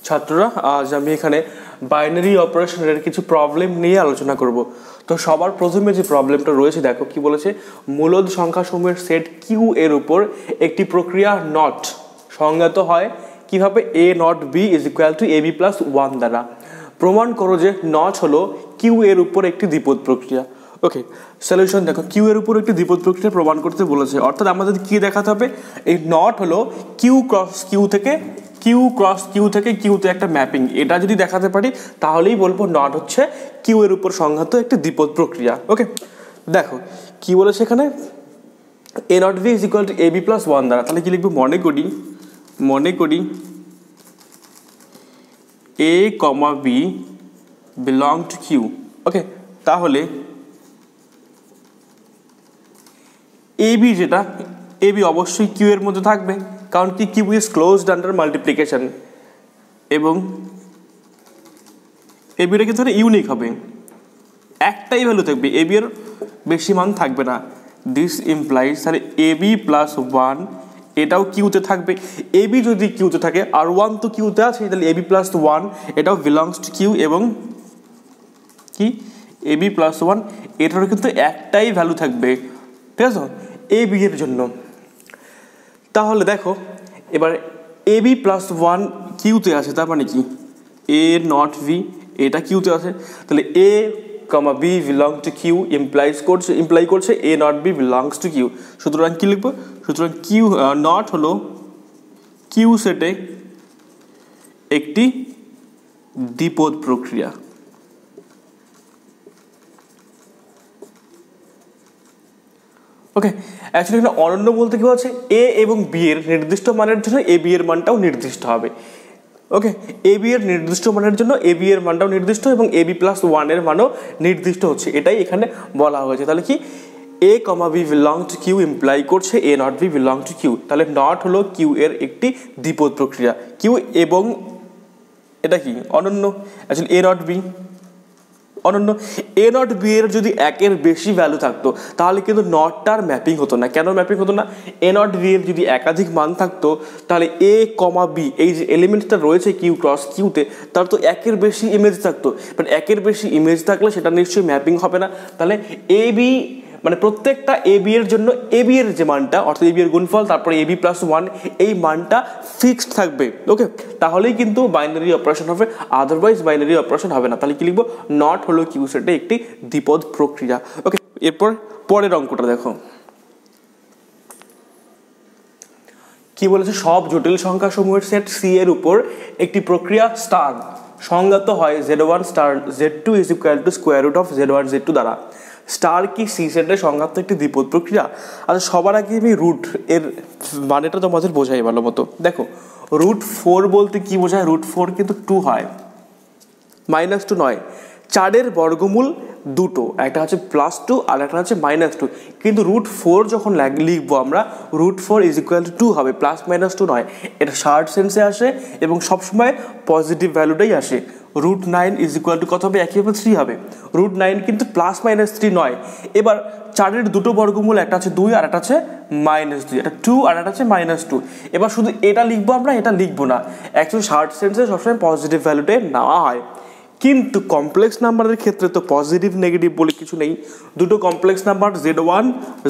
ছাত্ররা, আজ আমি এখানে বাইনারি অপারেশনের কিছু প্রবলেম নিয়ে আলোচনা করব। তো সবার প্রথমে যে প্রবলেমটা রয়েছে দেখো কি বলেছে, মূলদ সংখ্যাসমূহের সেট কিউ এর উপর একটি প্রক্রিয়া নট সংজ্ঞাত হয় কিভাবে, A not B is equal to A B plus one দ্বারা। প্রমাণ করো যে নট হলো কিউ এর উপর একটি দ্বিপদ প্রক্রিয়া। ওকে, সলিউশন দেখো, কিউ এর উপর একটি দ্বিপদ প্রক্রিয়া প্রমাণ করতে বলেছে, অর্থাৎ আমাদের কি দেখাতে হবে, এই নট হলো কিউ ক্রস কিউ থেকে কিউতে একটা ম্যাপিং, এটা যদি দেখাতে পারি তাহলেই বলবো নট হচ্ছে কিউ এর উপর সংঘাত একটি দ্বিপদ প্রক্রিয়া। ওকে, দেখো কি বলেছে এখানে, A not B is equal to A B plus one দ্বারা। তাহলে কি লিখবো, মনে করি এ comma B belong to Q. Okay, তাহলে এ বি যেটা, এ বি অবশ্যই কিউ এর মধ্যে থাকবে, কারণ কি Q is closed under multiplication, এবং এ বিটা কিন্তু ইউনিক হবে, একটাই ভ্যালু থাকবে, এ বি এর বেশি মান থাকবে না। দিস ইমপ্লাইজ তাহলে এ বি প্লাস ওয়ান এটাও কিউতে থাকবে, এ বি যদি কিউতে থাকে আর ওয়ান তো কিউতে আছে, তাহলে এ বি প্লাস ওয়ান এটাও বিলংস টু কিউ, এবং কি এ বি প্লাস ওয়ান এটারও কিন্তু একটাই ভ্যালু থাকবে, ঠিক আছে এ বি এর জন্য। তাহলে দেখো এবার এ বি প্লাস ওয়ান কিউতে আছে, তার মানে কি এ নট বি এটা কিউতে আছে, তাহলে A comma B belong to Q imply করছে এ not B belongs to Q. সুতরাং কি লিখবো, সুতরাং কিউ নট হলো কিউ সেটে একটি দ্বিপদ প্রক্রিয়া। ওকে, অ্যাকচুয়ালি এখানে অনন্য বলতে কি হচ্ছে, এ এবং বি এর নির্দিষ্ট মানের জন্য এ বি এর মানটাও নির্দিষ্ট হবে। ওকে, এ বি এর নির্দিষ্ট মানের জন্য এ বি এর মানটাও নির্দিষ্ট এবং এ বি প্লাস ওয়ানের মানও নির্দিষ্ট হচ্ছে, এটাই এখানে বলা হয়েছে। তাহলে কি a comma B belong to Q imply করছে এ not b belong to Q, তাহলে নট হলো কিউ এর একটি দ্বিপদ প্রক্রিয়া। কিউ এবং এটা কি অনন্য, অ্যাকচুয়ালি এ নট বি অনন্য, এ নট বি এর যদি একের বেশি ভ্যালু থাকতো তাহলে কিন্তু নটটার ম্যাপিং হতো না। কেন ম্যাপিং হতো না, এ নট বি এর যদি একাধিক মান থাকতো তাহলে এ কমা বি এই যে এলিমেন্টটা রয়েছে কিউ ক্রস কিউতে তার তো একের বেশি ইমেজ থাকতো, বাট একের বেশি ইমেজ থাকলে সেটা নিশ্চয়ই ম্যাপিং হবে না। তাহলে এ বি মানে প্রত্যেকটা এ বি এর জন্য এ বি এর যে মানটা অর্থাৎ এ বি এর গুণফল তারপরে এ বি প্লাস ওয়ান এই মানটা ফিক্সড থাকবে। ওকে, তাহলেই কিন্তু বাইনারি অপারেশন হবে, আদারওয়াইজ বাইনারি অপারেশন হবে না। তাহলে কি লিখবো, নট হলো কিউ সেটে একটি দ্বিপদ প্রক্রিয়া। ওকে, এরপর পরের অঙ্কটা দেখো কি বলেছে, সব জটিল সংখ্যা সমূহের সেট সি এর উপর একটি প্রক্রিয়া স্টার সংজ্ঞাত হয় z1 star z2 is equal to square root of z1 z2 দ্বারা। স্টার কি সি সেটের সংজ্ঞাত একটি দ্বিপদ প্রক্রিয়া? আচ্ছা, সবার আগে আমি রুট এর মানেটা তোমাদের বোঝাই ভালো মতো। দেখো রুট ফোর বলতে কি বোঝায়, রুট ফোর কিন্তু টু হয়, মাইনাস টু নয়। চারের বর্গমূল দুটো, একটা হচ্ছে প্লাস টু আর একটা হচ্ছে মাইনাস টু, কিন্তু রুট ফোর যখন লিখবো আমরা root four is equal to two two, plus minus two নয়। এটা শার্ট সেন্সে আসে এবং সবসময় পজিটিভ ভ্যালুটাই আসে। Root nine is equal to কত হবে, একইভাবে থ্রি হবে। রুট নাইন কিন্তু প্লাস মাইনাস থ্রি নয়। এবার চারের দুটো বর্গমূল, একটা আছে দুই আর একটা আছে মাইনাস দুই, এটা টু আর একটা আছে মাইনাস টু। এবার শুধু এটা লিখবো আমরা, এটা লিখবো না, অ্যাকচুয়ালি শার্ট সেন্সে সবসময় পজিটিভ ভ্যালুটাই নেওয়া হয়। কিন্তু কমপ্লেক্স নাম্বারের ক্ষেত্রে তো পজিটিভ নেগেটিভ বলে কিছু নেই। দুটো complex number Z one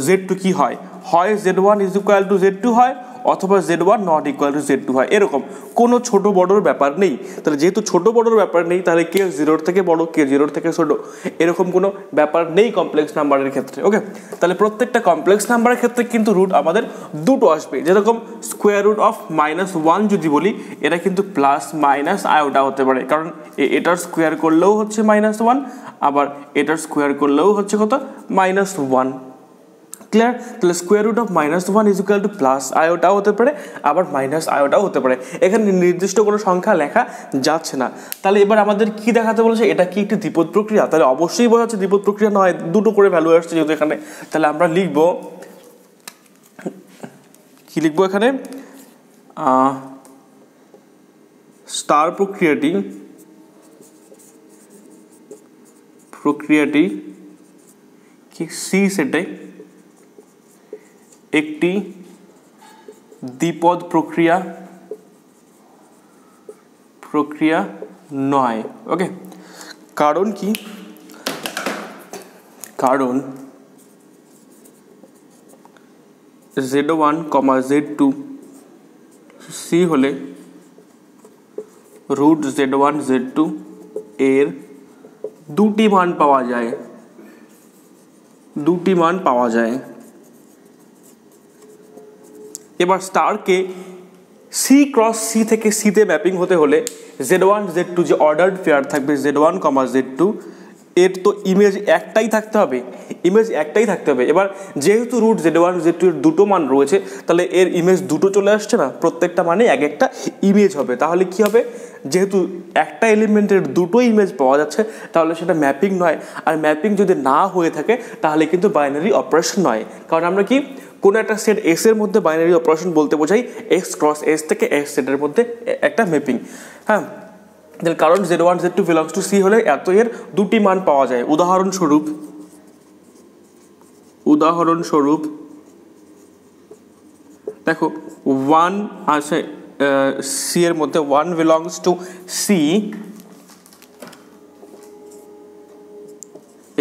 Z two কি হয়, হয় Z one is equal to Z two হয়, অথবা Z one not equal to Z two হয়, এরকম কোনো ছোটো বড়োর ব্যাপার নেই। তাহলে যেহেতু ছোটো বড়োর ব্যাপার নেই তাহলে কে জিরোর থেকে বড় কে জিরোর থেকে ছোটো এরকম কোনো ব্যাপার নেই কমপ্লেক্স নাম্বারের ক্ষেত্রে। ওকে, তাহলে প্রত্যেকটা কমপ্লেক্স নাম্বারের ক্ষেত্রে কিন্তু রুট আমাদের দুটো আসবে, যেরকম square root of minus one যদি বলি এটা কিন্তু প্লাস মাইনাস আয়োটা হতে পারে, কারণ এটার স্কোয়ার করলেও হচ্ছে মাইনাস ওয়ান, আবার এটার স্কোয়ার করলেও হচ্ছে কত মাইনাস ওয়ান। ক্লিয়ার? তাহলে square root of minus one is equal to plus আয়োটাও হতে পারে, আবার মাইনাস আয়োটাও হতে পারে। এখানে নির্দিষ্ট কোনো সংখ্যা লেখা যাচ্ছে না। তাহলে এবার আমাদের কি দেখাতে বলেছে, এটা কি একটি দ্বিপদ প্রক্রিয়া? তাহলে অবশ্যই বোঝা যাচ্ছে দ্বিপদ প্রক্রিয়া নয়, দুটো করে ভ্যালু আসছে যেহেতু এখানে। তাহলে আমরা লিখবো কি লিখবো এখানে, স্টার প্রক্রিয়াটি কি সি সেটে একটি দ্বিপদ প্রক্রিয়া নয়। ওকে, কারণ কি? কারণ Z1, Z2 C হলে রুট Z1 Z2 এর দুটি মান পাওয়া যায়, এবার স্টারকে সি ক্রস সি থেকে সিতে ম্যাপিং হতে হলে Z1 Z2 যে অর্ডার্ড পেয়ার থাকবে Z1, Z2 এর তো ইমেজ একটাই থাকতে হবে, এবার যেহেতু রুট Z1 Z2 এর দুটো মান রয়েছে, তাহলে এর ইমেজ দুটো চলে আসছে না, প্রত্যেকটা মানে এক একটা ইমেজ হবে। তাহলে কি হবে? যেহেতু একটা এলিমেন্টের দুটো ইমেজ পাওয়া যাচ্ছে, তাহলে সেটা ম্যাপিং নয়। আর ম্যাপিং যদি না হয়ে থাকে তাহলে কিন্তু বাইনারি অপারেশন নয়। কারণ আমরা কি কোনো একটা সেট এস এর মধ্যে বাইনারি অপারেশন বলতে বোঝাই এক্স ক্রস এস থেকে এক্স সেটের মধ্যে একটা ম্যাপিং। হ্যাঁ, কারণ Z1 Z2 belongs to C হলে এত এর দুটি মান পাওয়া যায়। উদাহরণস্বরূপ দেখো 1 আছে সি এর মধ্যে, 1 বিলংস টু সি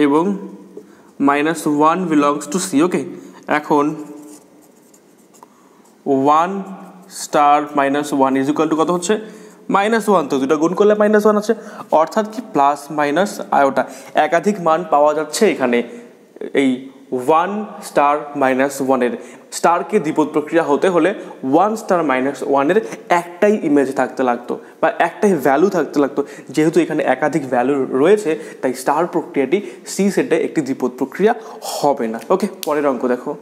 এবং -1 বিলংস টু সি। ওকে, এখন 1 স্টার -1 ইজ ইকুয়াল টু কত হচ্ছে? -1। তো দুটো গুণ করলে -1 আছে, অর্থাৎ কি প্লাস মাইনাস আয়োটা একাধিক মান পাওয়া যাচ্ছে এখানে। এই 1 স্টার -1 এর স্টারকে দ্বিপদ প্রক্রিয়া হতে হলে 1 স্টার -1 এর একটাই ইমেজ থাকতে লাগতো বা একটাই ভ্যালু থাকতে লাগতো। যেহেতু এখানে একাধিক ভ্যালু রয়েছে, তাই স্টার প্রক্রিয়াটি সি সেটে একটি দ্বিপদ প্রক্রিয়া হবে না। ওকে, পরের অঙ্ক দেখো।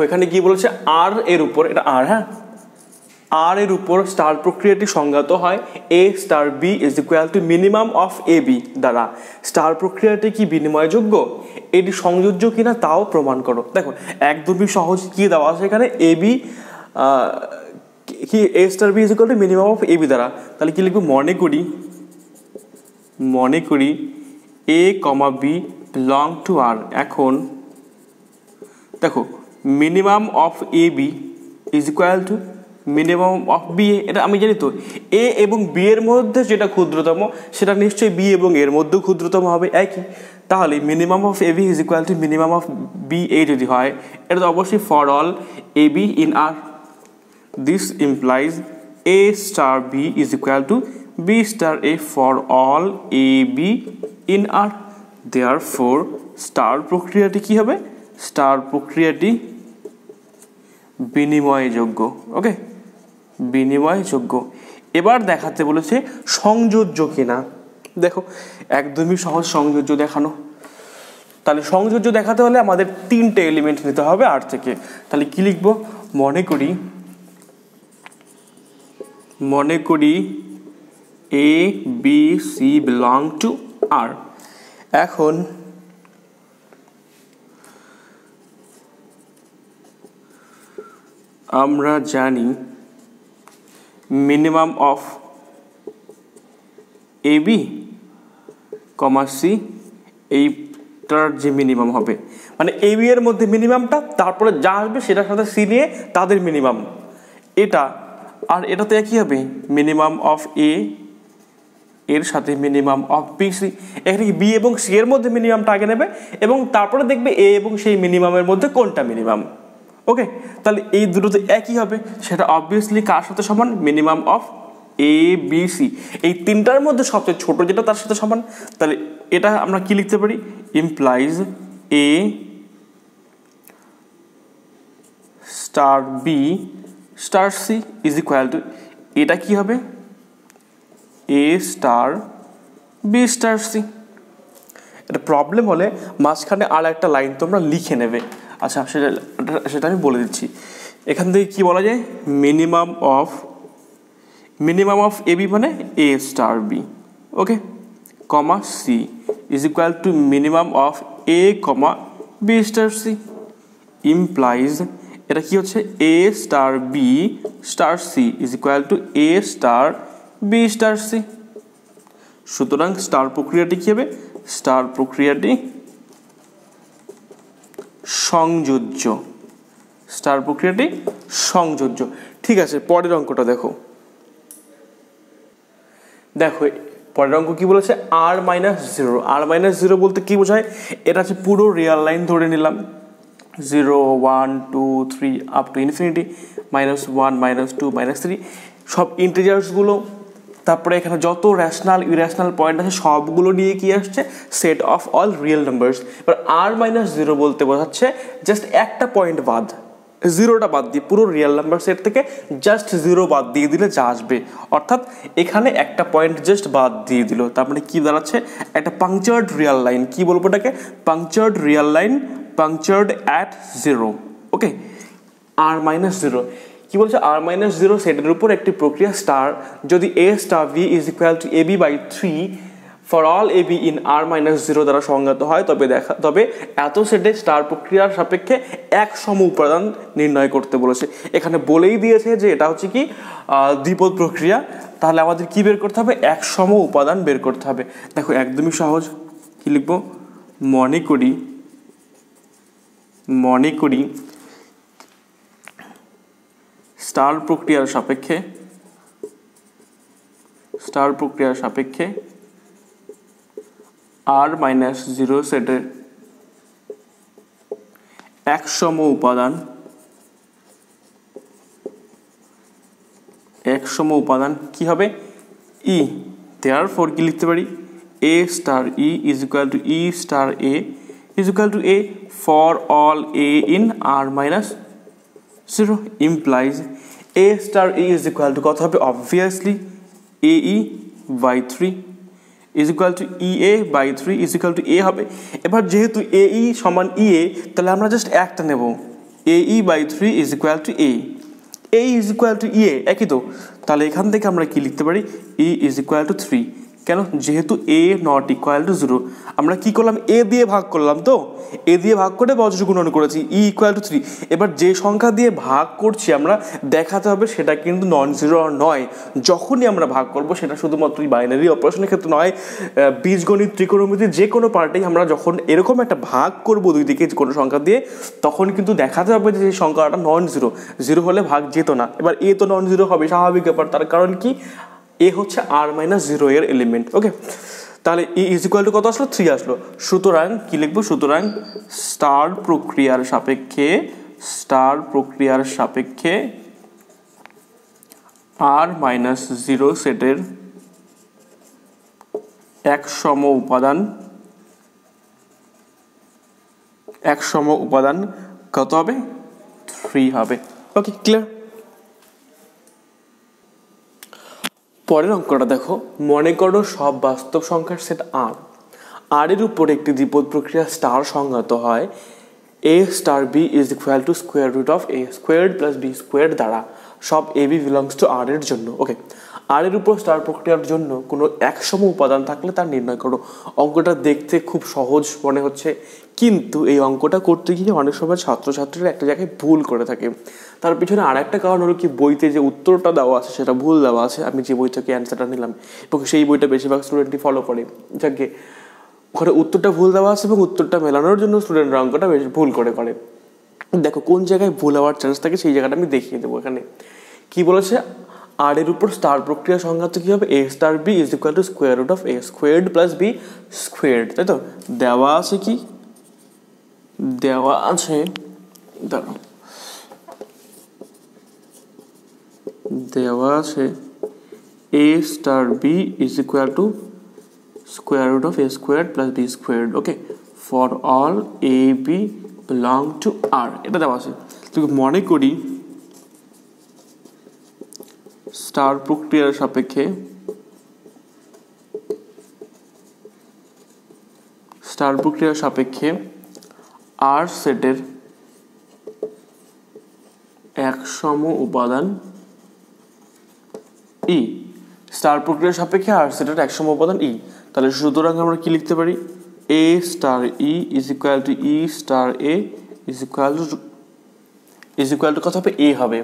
এখানে কি বলেছে? আর এর উপর, এটা আর, হ্যাঁ, আর এর উপর স্টার প্রক্রিয়াটি সংজ্ঞাত হয় a star b is equal to minimum of a b দ্বারা। স্টার প্রক্রিয়াটি কি বিনিময়যোগ্য? এটি সংযোজ্য কিনা তাও প্রমাণ করো। দেখো, একদমই সহজ। কি দেওয়া আছে এখানে? এ বি কি a star b is equal to minimum of a b দ্বারা। তাহলে কি লিখবো? মনে করি এ comma B belong to R. এখন দেখো, minimum of a b is equal to minimum of b a. এটা আমি জানি তো, এ এবং বি এর মধ্যে যেটা ক্ষুদ্রতম সেটা নিশ্চয়ই বি এবং এর মধ্যেও ক্ষুদ্রতম হবে একই। তাহলে minimum of a b is equal to minimum of b a যদি হয়, এটা তো অবশ্যই for all a b in R. This implies a star b is equal to b star a for all a b in R. Therefore star প্রক্রিয়াটি কি হবে? Star প্রক্রিয়াটি বিনিময়যোগ্য। ওকে, বিনিময়যোগ্য। এবার দেখাতে বলেছে সংযোজ্য কিনা। দেখো, একদমই সহজ সংযোজ্য দেখানো। তাহলে সংযোজ্য দেখাতে হলে আমাদের তিনটে এলিমেন্ট নিতে হবে আর থেকে। তাহলে কি লিখবো? মনে করি a b c belong to R. এখন আমরা জানি minimum of a b comma c এইটার যে মিনিমাম হবে, মানে এ বি এর মধ্যে মিনিমামটা, তারপরে যা আসবে সেটার সাথে সি নিয়ে তাদের মিনিমাম এটা। আর এটা তো একই হবে, মিনিমাম অফ এ এর সাথে মিনিমাম অফ বি সি। এখানে কি বি এবং সি এর মধ্যে মিনিমামটা আগে নেবে এবং তারপরে দেখবে এ এবং সেই মিনিমামের মধ্যে কোনটা মিনিমাম। ওকে, তাহলে এই দুটো তো একই হবে। সেটা অবভিয়াসলি কার সাথে সমান? Minimum of a b c. এই তিনটার মধ্যে সবচেয়ে ছোট যেটা তার সাথে সমান। তাহলে এটা আমরা কি লিখতে পারি? Implies a star b star c is equal to, এটা কি হবে? A star b star c. এটা প্রবলেম হলে মাঝখানে আর একটা লাইন তোমরা লিখে নেবে। আচ্ছা, সেটা আমি বলে দিচ্ছি। এখান থেকে কি বলা যায়? মিনিমাম অফ এ বি মানে a star b, okay, comma c is equal to minimum of a comma b star c. Implies এটা কি হচ্ছে? A star b star c is equal to a star b star c. সুতরাং star প্রক্রিয়াটি কি হবে? Star প্রক্রিয়াটি সংযোজ্য। Star প্রক্রিয়াটি সংযোজ্য। ঠিক আছে, পরের অঙ্কটা দেখো। দেখো পরের অঙ্ক কি বলেছে, আর মাইনাস জিরো। আর মাইনাস জিরো বলতে কি বোঝায়, এটা হচ্ছে পুরো রিয়াল লাইন ধরে নিলাম, 0 1 2 3 আপ টু ইনফিনিটি, -1 -2 -3 সব ইন্টিজার্সগুলো। তারপরে এখানে যত র্যাশনাল ইরেশনাল পয়েন্ট আছে সবগুলো নিয়ে কি আসছে, set of all real numbers. এবার আর মাইনাস জিরো বলতে বোঝাচ্ছে জাস্ট একটা পয়েন্ট বাদ, জিরোটা বাদ দিয়ে পুরো রিয়েল নাম্বার সেট থেকে জাস্ট জিরো বাদ দিয়ে দিলে যা আসবে, অর্থাৎ এখানে একটা পয়েন্ট জাস্ট বাদ দিয়ে দিল, তার মানে কি দাঁড়াচ্ছে, একটা পাংচার্ড রিয়েল লাইন। কি বলবো এটাকে, punctured real line, punctured at zero. Okay, R minus zero কি বলছে, আর মাইনাস জিরো সেটের উপর একটি প্রক্রিয়া স্টার যদি a star v is equal to A b by 3 for all a b in R minus zero দ্বারা সংজ্ঞাত হয়, তবে এত সেটে স্টার প্রক্রিয়ার সাপেক্ষে এক সম উপাদান নির্ণয় করতে বলেছে। এখানে বলেই দিয়েছে যে এটা হচ্ছে কি দ্বিপদ প্রক্রিয়া, তাহলে আমাদের কি বের করতে হবে, এক সম উপাদান বের করতে হবে। দেখো একদমই সহজ, কি লিখবো, মনে করি স্টার প্রক্রিয়ার সাপেক্ষে আর মাইনাস জিরো সেটের এক সম উপাদান কি হবে, ই। দেয়ারফর কি লিখতে পারি, a star e is equal to e star a is equal to a for all a in R minus zero, implies a star e is equal to কত হবে, obviously a e by 3 is equal to e a by 3 is equal to a হবে। এবার যেহেতু এ ই সমান ই এ, তাহলে আমরা just একটা নেব, a e by 3 is equal to a, a is equal to e a, একই তো। তাহলে এখান থেকে আমরা কি লিখতে পারি, ই ইজ ইকুয়াল টু 3। কেন, যেহেতু এ নট ইকুয়াল টু জিরো, আমরা কি করলাম, এ দিয়ে ভাগ করলাম, তো এ দিয়ে ভাগ করে বজ্র গুণন করেছি, ই ইকুয়াল টু 3। এবার যে সংখ্যা দিয়ে ভাগ করছি আমরা দেখাতে হবে সেটা কিন্তু নন জিরো নয়। যখনই আমরা ভাগ করব সেটা শুধুমাত্র বাইনারি অপারেশনের ক্ষেত্রে নয়, বীজগণিত ত্রিকোণমিতি যে কোনো পার্টেই আমরা যখন এরকম একটা ভাগ করব দুই দিকে কোনো সংখ্যা দিয়ে, তখন কিন্তু দেখাতে হবে যে সংখ্যাটা নন জিরো, জিরো হলে ভাগ যেত না। এবার এ তো নন জিরো হবে, স্বাভাবিক ব্যাপার, তার কারণ কি, এ হচ্ছে আর মাইনাস জিরো এর এলিমেন্ট। ওকে, তাহলে ই ইজ ইকুয়াল টু কত আসলো, 3 আসলো। সুতরাং কি লিখবো, সুতরাং স্টার প্রক্রিয়ার সাপেক্ষে আর মাইনাস জিরো সেটের এক সম উপাদান কত হবে, 3 হবে। ওকে, ক্লিয়ার। পরের অঙ্কটা দেখো, মনে করো সব বাস্তব সংখ্যার সেট আর এর উপর একটি দ্বিপদ প্রক্রিয়া স্টার সংজ্ঞাত হয় a star b is equal to square root of a squared plus b squared দ্বারা সব a b belongs to R এর জন্য। ওকে, আর এর উপর স্টার প্রক্রিয়ার জন্য কোনো একসম উপাদান থাকলে তা নির্ণয় করো। অঙ্কটা দেখতে খুব সহজ মনে হচ্ছে, কিন্তু এই অঙ্কটা করতে গিয়ে অনেক সময় ছাত্রছাত্রীরা একটা জায়গায় ভুল করে থাকে। তার পিছনে আর একটা কারণ হলো কি, বইতে যে উত্তরটা দেওয়া আছে সেটা ভুল দেওয়া আছে। আমি যে বই থেকে অ্যান্সারটা নিলাম এবং সেই বইটা বেশিরভাগ স্টুডেন্টই ফলো করে, যাকে ওখানে উত্তরটা ভুল দেওয়া আছে এবং উত্তরটা মেলানোর জন্য স্টুডেন্টরা অঙ্কটা বেশি ভুল করে। দেখো কোন জায়গায় ভুল হওয়ার চান্স থাকে সেই জায়গাটা আমি দেখিয়ে দেবো। এখানে কি বলেছে, আর এর উপর স্টার প্রক্রিয়া সংজ্ঞাত কি হবে, a star b is equal to square root of a squared plus b squared, তাই তো। দেওয়া আছে কি, দেওয়া আছে, দাঁড়াও, দেওয়া আছে a star b is equal to square root of a squared plus b squared. Okay, for all a b belong to R, এটা দেওয়া আছে। তুমি মনে করি স্টার প্রক্রিয়ার সাপেক্ষে আর সেটের একসম উপাদান ই, স্টার প্রক্রিয়ার সাপেক্ষে আর সেটের একসম উপাদান ই। তাহলে সুতরাং আমরা কি লিখতে পারি, a star e is equal to e star a is equal to কত হবে, এ হবে,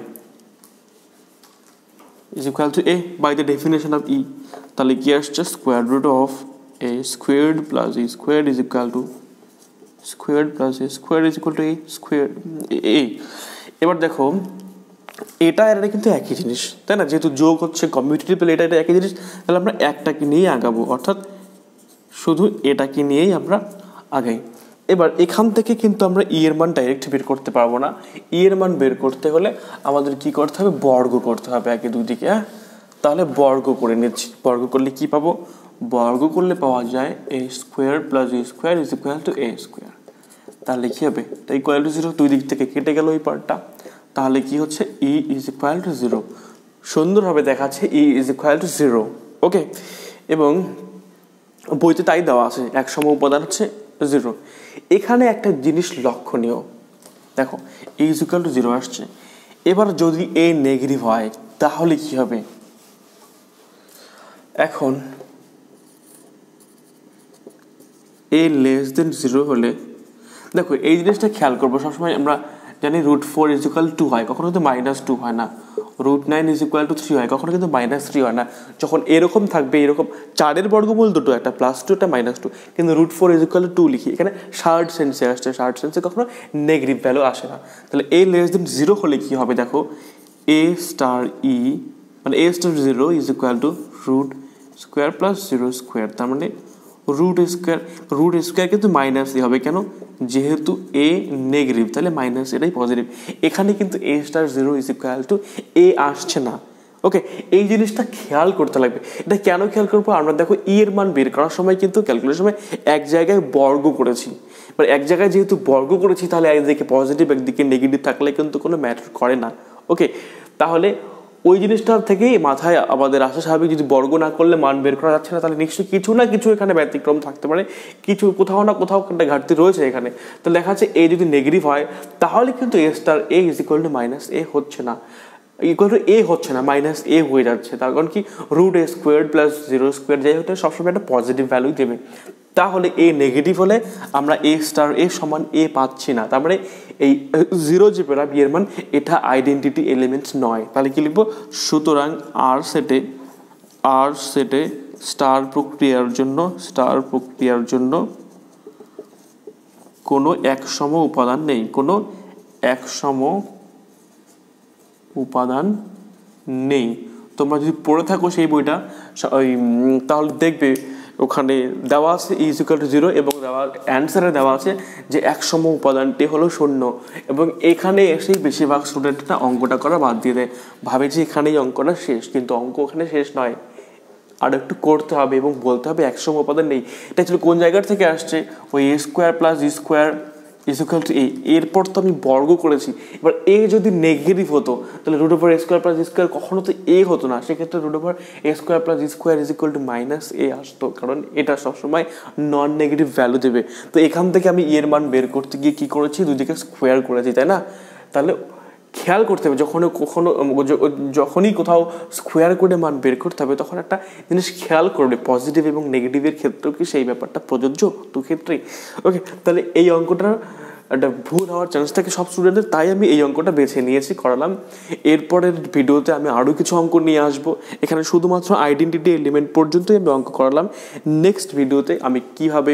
is equal to a by the definition of e. তাহলে কি আসছে, square root of a squared plus e squared is equal to squared plus a squared is equal to a square. এ এবার দেখো এটা কিন্তু একই জিনিস, তাই না? যেহেতু যোগ হচ্ছে কমিউটেটিভ, এটা একই জিনিস, তাহলে আমরা একটাকে নিয়েই আগাবো, অর্থাৎ শুধু এটাকে নিয়েই আমরা আগাই। এবার এখান থেকে কিন্তু আমরা ই এর মান ডাইরেক্ট বের করতে পারবো না। ই এর মান বের করতে হলে আমাদের কি করতে হবে, বর্গ করতে হবে একে দুদিকে। হ্যাঁ, তাহলে বর্গ করে নিচ্ছি। বর্গ করলে কি পাবো, বর্গ করলে পাওয়া যায় a square plus e square is equal to a square. তাহলে কি হবে, তাই ইকুয়াল টু 0, দুই দিক থেকে কেটে গেল ওই পার্টটা। তাহলে কি হচ্ছে, ই ইজ ইকুয়াল টু 0। সুন্দরভাবে দেখাচ্ছে ই ইজ ইকুয়াল টু 0। ওকে, এবং বইতে তাই দেওয়া আছে, এক সম উপাদান হচ্ছে 0। এখানে একটা জিনিস লক্ষণীয়, দেখো এ ইজ ইকুয়াল টু 0 আসছে। এবার যদি এ নেগেটিভ হয় তাহলে কি হবে, এখন এ লেস দেন 0 হলে দেখো এই জিনিসটা খেয়াল করবো সবসময়। আমরা জানি √4 ইজ ইকুয়াল 2 হয়, কখনো কিন্তু -2 হয় না। √9 ইজ ইকুয়াল টু 3 হয়, কখনো কিন্তু -3 হয় না। যখন এরকম থাকবে, এরকম 4-এর বর্গমূল দুটো, একটা +2 একটা -2, কিন্তু √4 ইজ ইকুয়াল টু 2 লিখি, এখানে শার্ট সেন্সে আসছে। শার্ট সেন্সে কখনো নেগেটিভ ভ্যালু আসে না। তাহলে এ লেস দেন 0 হলে কি হবে, দেখো এ স্টার ই মানে a star 0 is equal to √² plus 0²। তার মানে √² কিন্তু -ই হবে, কেন, যেহেতু এ নেগেটিভ, তাহলে মাইনাস, এটাই পজিটিভ। এখানে কিন্তু a star 0 is equal to a আসছে না। ওকে, এই জিনিসটা খেয়াল করতে লাগবে। এটা কেন খেয়াল করবো, আমরা দেখো ই এর মান বের করার সময় কিন্তু ক্যালকুলেশন সময় এক জায়গায় বর্গ করেছি। এবার এক জায়গায় যেহেতু বর্গ করেছি, তাহলে একদিকে পজিটিভ একদিকে নেগেটিভ থাকলে কিন্তু কোনো ম্যাটার করে না। ওকে, তাহলে ওই জিনিসটার থেকেই মাথায় আমাদের আসা স্বাভাবিক, যদি বর্গ না করলে মান বের করা যাচ্ছে না, তাহলে নিশ্চয়ই কিছু না কিছু এখানে ব্যতিক্রম থাকতে পারে, কিছু কোথাও না কোথাও একটা ঘাটতি রয়েছে এখানে। তো লেখা আছে এ যদি নেগেটিভ হয় তাহলে কিন্তু a star a is equal to -a হচ্ছে না, ইকুয়াল টু এ হচ্ছে না, -a হয়ে যাচ্ছে। তার কারণ কি, √² প্লাস 0² যাই হোক সবসময় একটা পজিটিভ ভ্যালু দেবে। তাহলে এ নেগেটিভ হলে আমরা এ স্টার এ সমান এ পাচ্ছি না, তার মানে এই 0 যে পেলাম এর মান, এটা আইডেন্টিটি এলিমেন্টস নয়। তাহলে কি লিখবো, সুতরাং আর সেটে স্টার প্রক্রিয়ার জন্য কোনো একসম উপাদান নেই, কোনো একসম উপাদান নেই। তোমরা যদি পড়ে থাকো সেই বইটা, তাহলে দেখবে ওখানে দেওয়া আছে ই ইজ ইকুয়াল টু 0 এবং অ্যান্সারে দেওয়া আছে যে একসম উপাদানটি হলো 0। এবং এখানে এসেই বেশিরভাগ স্টুডেন্টরা অঙ্কটা করা বাদ দিয়ে দেয়, ভাবে যে এখানেই অঙ্কটা শেষ, কিন্তু অঙ্ক ওখানে শেষ নয়, আর একটু করতে হবে এবং বলতে হবে একসম উপাদান নেই। এটা ছিল কোন জায়গার থেকে আসছে, ওই a² প্লাস ই² ইজ ইকুয়াল টু এ, এরপর তো আমি বর্গ করেছি। এবার এ যদি নেগেটিভ হতো তাহলে √a² প্লাস ই² কখনো তো এ হতো না, সেক্ষেত্রে √a² প্লাস ই² ইজ ইকুয়াল টু -a আসতো, কারণ এটা সবসময় নন নেগেটিভ ভ্যালু দেবে। তো এখান থেকে আমি এর মান বের করতে গিয়ে কি করেছি, দুদিকে স্কোয়ার করেছি, তাই না? তাহলে খেয়াল করতে হবে, যখনই কোথাও স্কোয়ার করে মান বের করতে হবে, তখন একটা জিনিস খেয়াল করবে, পজিটিভ এবং নেগেটিভের ক্ষেত্রেও কি সেই ব্যাপারটা প্রযোজ্য, দু ক্ষেত্রেই। ওকে, তাহলে এই অঙ্কটা একটা ভুল হওয়ার চান্স থাকে সব স্টুডেন্টের, তাই আমি এই অঙ্কটা বেছে নিয়েছি, করালাম। এরপরের ভিডিওতে আমি আরও কিছু অঙ্ক নিয়ে আসবো, এখানে শুধুমাত্র আইডেন্টিটি এলিমেন্ট পর্যন্তই আমি অঙ্ক করালাম। নেক্সট ভিডিওতে আমি কীভাবে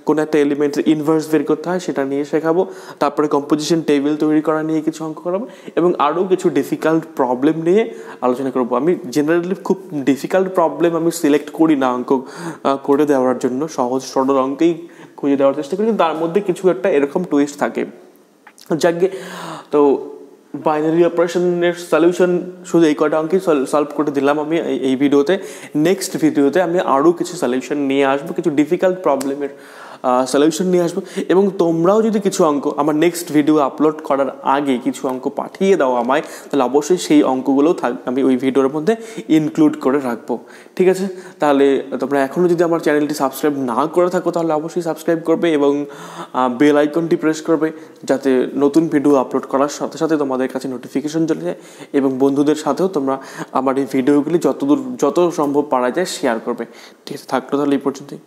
কোনো একটা এলিমেন্টের ইনভার্স বের করতে হয় সেটা নিয়ে শেখাবো, তারপরে কম্পোজিশন টেবিল তৈরি করা নিয়ে কিছু অঙ্ক করাবো, এবং আরও কিছু ডিফিকাল্ট প্রবলেম নিয়ে আলোচনা করবো। আমি জেনারেলি খুব ডিফিকাল্ট প্রবলেম আমি সিলেক্ট করি না অঙ্ক করে দেওয়ার জন্য, সহজ সরল অঙ্কেই খুঁজে দেওয়ার চেষ্টা করি, কিন্তু তার মধ্যে কিছু একটা এরকম টুইস্ট থাকে। যাকে তো বাইনারি অপারেশনের সলিউশন শুধু এই কটা অঙ্কেই সলভ করে দিলাম আমি এই ভিডিওতে। নেক্সট ভিডিওতে আমি আরও কিছু সলিউশন নিয়ে আসবো, কিছু ডিফিকাল্ট প্রবলেমের সলিউশন নিয়ে আসবো। এবং তোমরাও যদি কিছু অঙ্ক আমার নেক্সট ভিডিও আপলোড করার আগে কিছু অঙ্ক পাঠিয়ে দাও আমায়, তাহলে অবশ্যই সেই অঙ্কগুলোও আমি ওই ভিডিওর মধ্যে ইনক্লুড করে রাখবো। ঠিক আছে, তাহলে তোমরা এখনও যদি আমার চ্যানেলটি সাবস্ক্রাইব না করে থাকো তাহলে অবশ্যই সাবস্ক্রাইব করবে এবং বেল আইকনটি প্রেস করবে, যাতে নতুন ভিডিও আপলোড করার সাথে সাথে তোমাদের কাছে নোটিফিকেশন চলে যায়। এবং বন্ধুদের সাথেও তোমরা আমার এই ভিডিওগুলি যত সম্ভব পারা যায় শেয়ার করবে। ঠিক আছে, থাকলো তাহলে এই পর্যন্তই।